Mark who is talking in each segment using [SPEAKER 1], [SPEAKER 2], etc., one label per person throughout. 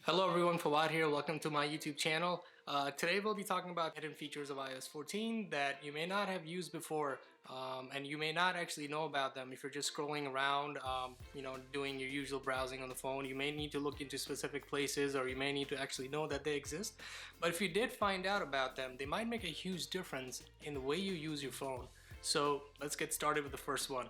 [SPEAKER 1] Hello everyone, Fawad here. Welcome to my YouTube channel. Today we'll be talking about hidden features of iOS 14 that you may not have used before, and you may not actually know about them if you're just scrolling around, doing your usual browsing on the phone. You may need to look into specific places, or you may need to actually know that they exist. But if you did find out about them, they might make a huge difference in the way you use your phone. So let's get started with the first one.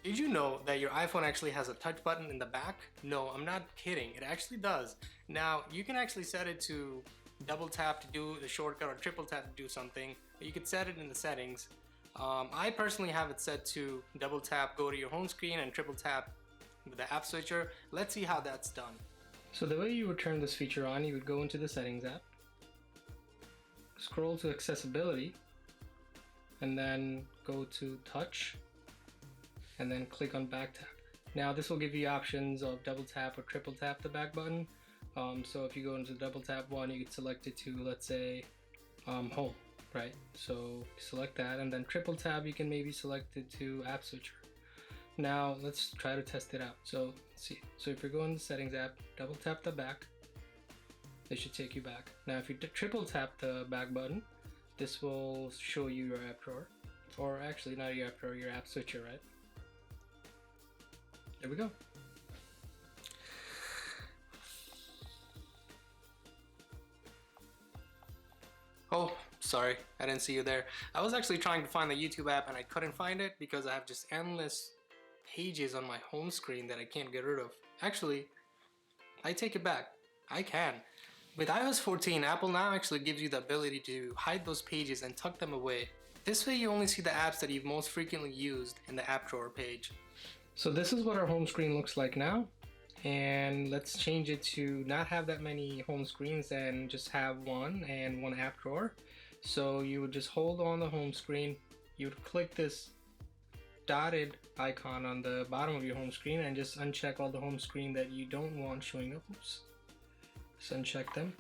[SPEAKER 1] Did you know that your iPhone actually has a touch button in the back? No, I'm not kidding. It actually does. Now, you can actually set it to double tap to do the shortcut or triple tap to do something. You could set it in the settings. I personally have it set to double tap, go to your home screen, and triple tap with the app switcher. Let's see how that's done. So the way you would turn this feature on, you would go into the settings app, scroll to accessibility, and then go to touch, and then click on back tap. Now this will give you options of double tap or triple tap the back button. So if you go into double tap one, you could select it to, let's say, home, right? So select that, and then triple tap you can maybe select it to app switcher. Now let's try to test it out. So let's see. So if you're going to settings app, double tap the back, it should take you back. Now if you triple tap the back button, this will show you your app drawer, or actually not your app drawer, your app switcher, right? There we go. Oh, sorry, I didn't see you there. I was actually trying to find the YouTube app and I couldn't find it because I have just endless pages on my home screen that I can't get rid of. Actually, I take it back. I can. With iOS 14, Apple now actually gives you the ability to hide those pages and tuck them away. This way you only see the apps that you've most frequently used in the app drawer page. So this is what our home screen looks like now, and let's change it to not have that many home screens and just have one and one app drawer. So you would just hold on the home screen, you would click this dotted icon on the bottom of your home screen and just uncheck all the home screen that you don't want showing up. Oops. Just uncheck them.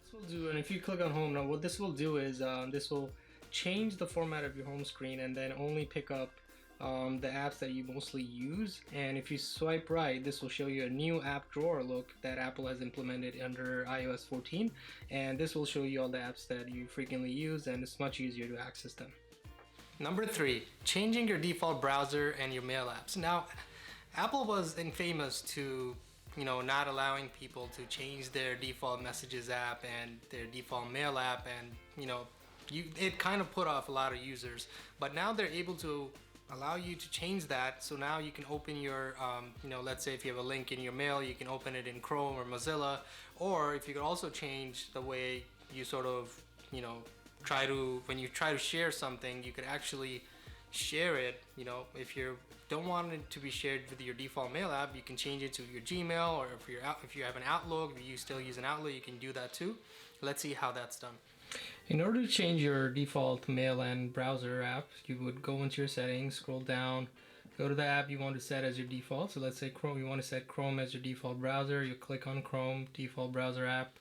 [SPEAKER 1] This will do, and if you click on home now, what this will do is this will change the format of your home screen and then only pick up the apps that you mostly use. And if you swipe right, this will show you a new app drawer look that Apple has implemented under iOS 14, and this will show you all the apps that you frequently use, and it's much easier to access them. Number 3, changing your default browser and your mail apps. Now, Apple was infamous to not allowing people to change their default messages app and their default mail app, and it kind of put off a lot of users, but now they're able to allow you to change that. So now you can open your, let's say if you have a link in your mail, you can open it in Chrome or Mozilla, or if you could also change the way you sort of, when you try to share something, you could actually share it. If you don't want it to be shared with your default mail app, you can change it to your Gmail, or if you have an Outlook, if you still use an Outlook, you can do that too. Let's see how that's done. In order to change your default mail and browser app, you would go into your settings, scroll down, go to the app you want to set as your default. So let's say Chrome, you want to set Chrome as your default browser. You click on Chrome, default browser app,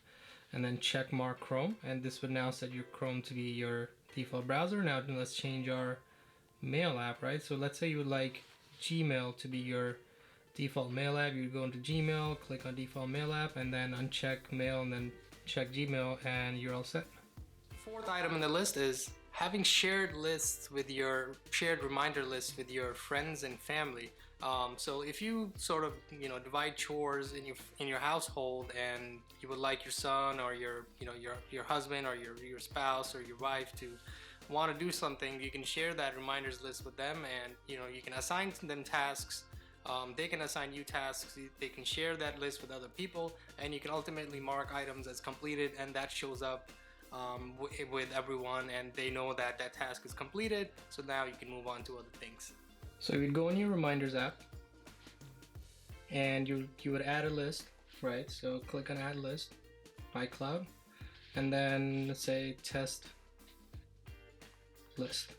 [SPEAKER 1] and then check mark Chrome. And this would now set your Chrome to be your default browser. Now let's change our mail app, right? So let's say you would like Gmail to be your default mail app. You would go into Gmail, click on default mail app, and then uncheck mail, and then check Gmail, and you're all set. Fourth item in the list is having shared lists with your shared reminder lists with your friends and family. So if you sort of divide chores in your household, and you would like your son or your husband or your spouse or your wife to want to do something, you can share that reminders list with them, and you can assign them tasks. They can assign you tasks, they can share that list with other people, and you can ultimately mark items as completed, and that shows up with everyone, and they know that that task is completed, so now you can move on to other things. So you'd go in your reminders app, and you would add a list, right? So click on add list, iCloud, and then let's say test list.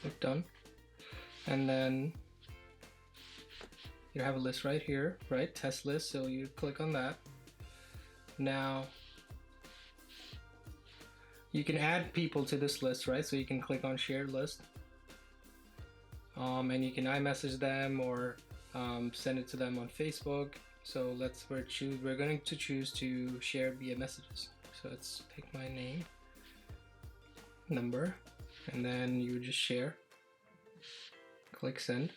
[SPEAKER 1] Click done, and then you have a list right here, right? Test list, so you click on that. Now you can add people to this list, right? So you can click on shared list, and you can iMessage them or send it to them on Facebook. So we're going to choose to share via messages. So let's pick my name, number, and then you just share. Click send.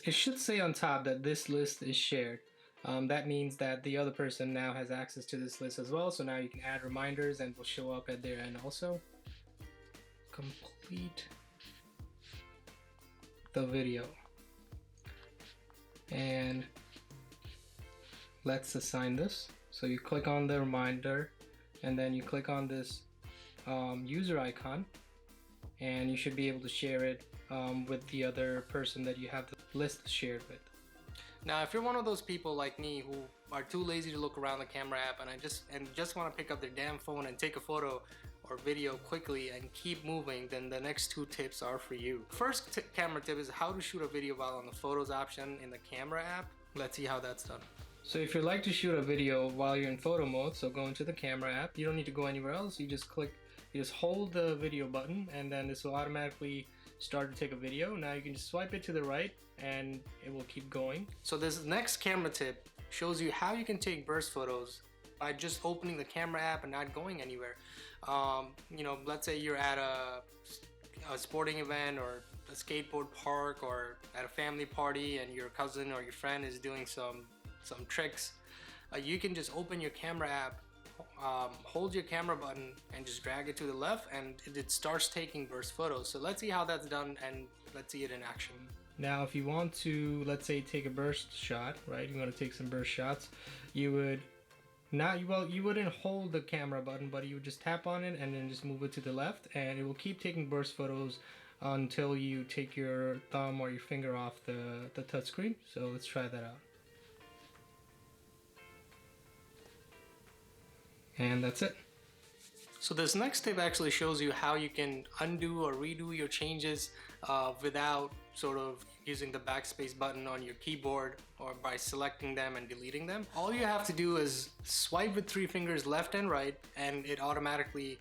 [SPEAKER 1] It should say on top that this list is shared. That means that the other person now has access to this list as well. So now you can add reminders and will show up at their end also. Complete the video. And let's assign this. So you click on the reminder and then you click on this user icon, and you should be able to share it with the other person that you have the list shared with. Now, if you're one of those people like me who are too lazy to look around the camera app and just want to pick up their damn phone and take a photo or video quickly and keep moving, then the next two tips are for you. First camera tip is how to shoot a video while on the photos option in the camera app. Let's see how that's done. So if you'd like to shoot a video while you're in photo mode, so go into the camera app. You don't need to go anywhere else. You just hold the video button, and then this will automatically start to take a video. Now you can just swipe it to the right and it will keep going. So this next camera tip shows you how you can take burst photos by just opening the camera app and not going anywhere. You know, let's say you're at a sporting event or a skateboard park or at a family party and your cousin or your friend is doing some tricks. You can just open your camera app, hold your camera button and just drag it to the left, and it starts taking burst photos. So let's see how that's done and let's see it in action. Now if you want to, let's say, take a burst shot, right? You want to take some burst shots, you wouldn't hold the camera button, but you would just tap on it and then just move it to the left, and it will keep taking burst photos until you take your thumb or your finger off the touch screen. So let's try that out. And that's it. So this next tip actually shows you how you can undo or redo your changes without sort of using the backspace button on your keyboard or by selecting them and deleting them. All you have to do is swipe with 3 fingers left and right, and it automatically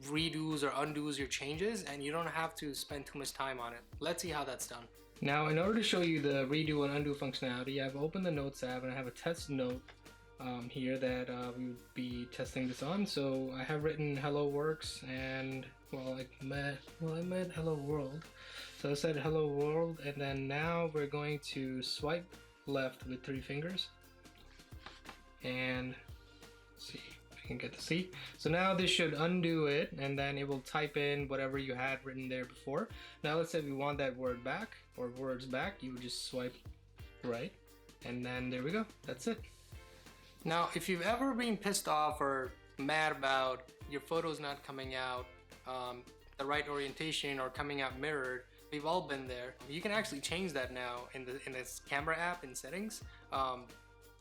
[SPEAKER 1] redos or undoes your changes, and you don't have to spend too much time on it. Let's see how that's done. Now, in order to show you the redo and undo functionality, I've opened the Notes app and I have a test note here that we would be testing this on. So I have written hello works, and I meant hello world. So I said hello world, and then now we're going to swipe left with 3 fingers and see if we can get to see. So now this should undo it, and then it will type in whatever you had written there before. Now let's say we want that word back or words back, you would just swipe right, and then there we go, that's it. Now, if you've ever been pissed off or mad about your photos not coming out the right orientation or coming out mirrored, we've all been there. You can actually change that now in this camera app in settings.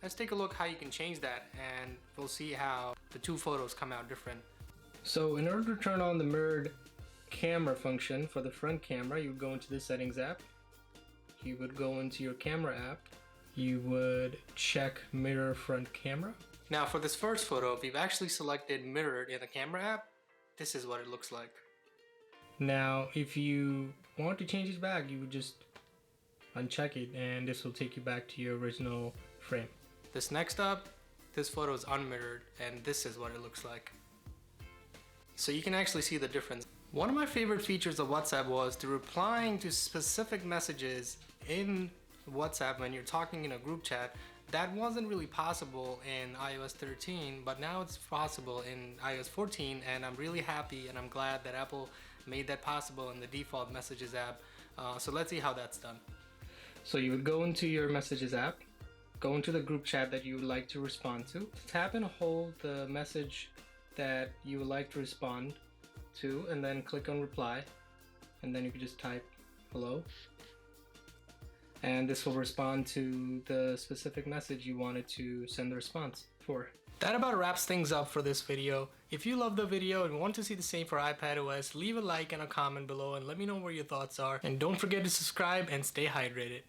[SPEAKER 1] Let's take a look how you can change that, and we'll see how the 2 photos come out different. So in order to turn on the mirrored camera function for the front camera, you would go into the settings app. You would go into your camera app. You would check mirror front camera. Now for this first photo, if you've actually selected mirrored in the camera app, this is what it looks like. Now if you want to change it back, you would just uncheck it, and this will take you back to your original frame. This next up, this photo is unmirrored, and this is what it looks like. So you can actually see the difference. One of my favorite features of WhatsApp was the replying to specific messages in WhatsApp when you're talking in a group chat. That wasn't really possible in iOS 13, but now it's possible in iOS 14, and I'm really happy and I'm glad that Apple made that possible in the default Messages app. So let's see how that's done. So you would go into your Messages app, go into the group chat that you would like to respond to, tap and hold the message that you would like to respond to, and then click on reply, and then you can just type hello, and this will respond to the specific message you wanted to send the response for. That about wraps things up for this video. If you love the video and want to see the same for iPadOS, leave a like and a comment below and let me know what your thoughts are. And don't forget to subscribe and stay hydrated.